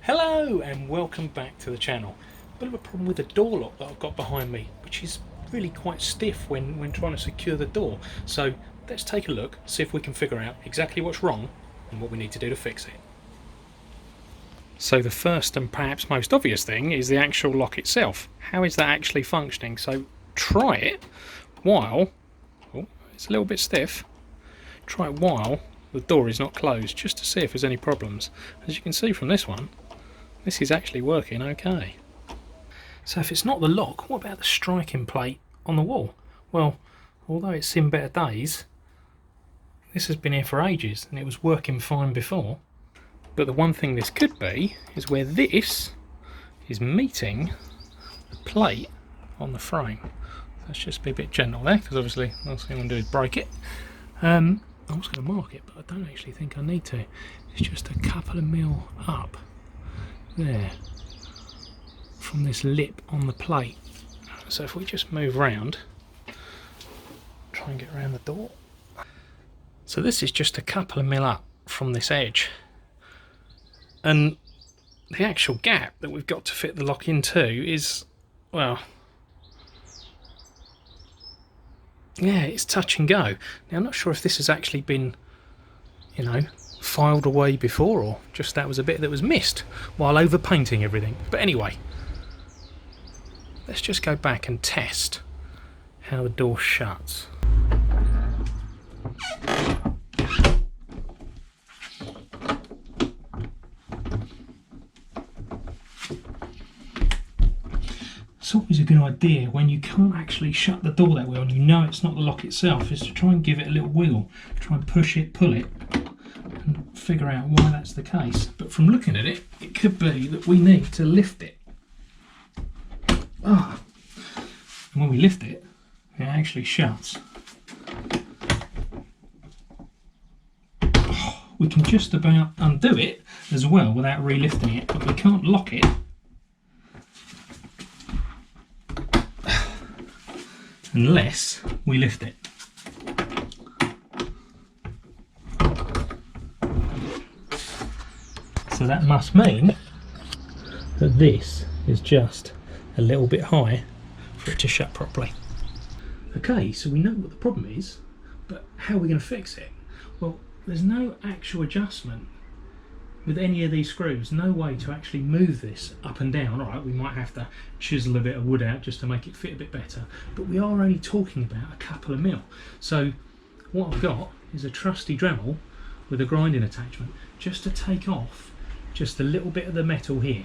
Hello and welcome back to the channel. A bit of a problem with the door lock that I've got behind me, which is really quite stiff when trying to secure the door. So let's take a look, see if we can figure out exactly what's wrong and what we need to do to fix it. So the first and perhaps most obvious thing is the actual lock itself. How is that actually functioning? So try it while, oh, it's a little bit stiff, try it while the door is not closed, just to see if there's any problems. As you can see from this one, this is actually working okay. So if it's not the lock, what about the striking plate on the wall? Well, although it's seen better days, this has been here for ages and it was working fine before. But the one thing this could be is where this is meeting the plate on the frame. Let's just be a bit gentle there, because obviously the last thing I'm going to do is break it. I was going to mark it, but I don't actually think I need to. It's just a couple of mil up there from this lip on the plate. So if we just move round, try and get around the door. So this is just a couple of mil up from this edge, and the actual gap that we've got to fit the lock into is, well, yeah, it's touch and go. Now I'm not sure if this has actually been, filed away before, or just that was a bit that was missed while over painting everything. But anyway, let's just go back and test how the door shuts. It's always a good idea when you can't actually shut the door that well and you know it's not the lock itself, is to try and give it a little wiggle, try and push it, pull it, and figure out why that's the case. But from looking at it, it could be that we need to lift it. And when we lift it, it actually shuts. We can just about undo it as well without re-lifting it, but we can't lock it unless we lift it. So that must mean that this is just a little bit high for it to shut properly. Okay, so we know what the problem is, but how are we going to fix it? Well, there's no actual adjustment with any of these screws, no way to actually move this up and down. Alright, we might have to chisel a bit of wood out just to make it fit a bit better, but we are only talking about a couple of mil. So what I've got is a trusty Dremel with a grinding attachment just to take off just a little bit of the metal here.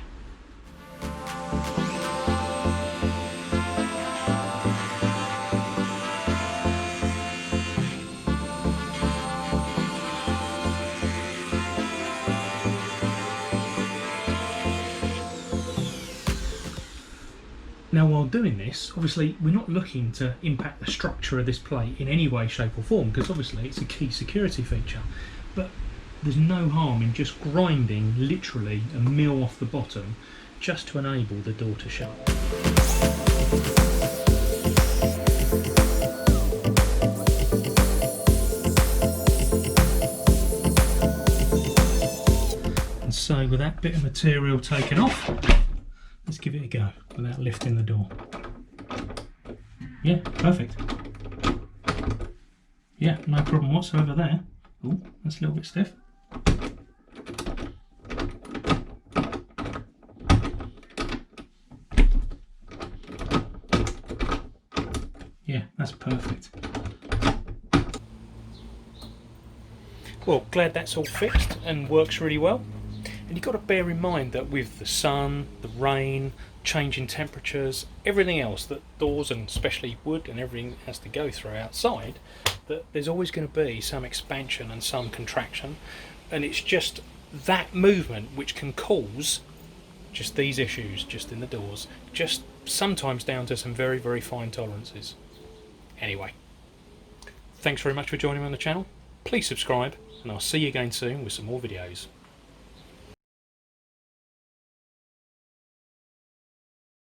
Now while doing this, obviously we're not looking to impact the structure of this plate in any way, shape or form, because obviously it's a key security feature, but there's no harm in just grinding literally a mil off the bottom just to enable the door to shut. And so with that bit of material taken off, let's give it a go without lifting the door. Yeah, perfect. Yeah, no problem whatsoever there. Oh, that's a little bit stiff. Yeah, that's perfect. Well, glad that's all fixed and works really well. And you've got to bear in mind that with the sun, the rain, changing temperatures, everything else that doors and especially wood and everything has to go through outside, that there's always going to be some expansion and some contraction, and it's just that movement which can cause just these issues just in the doors, just sometimes down to some very, very fine tolerances. Anyway, thanks very much for joining me on the channel. Please subscribe, and I'll see you again soon with some more videos.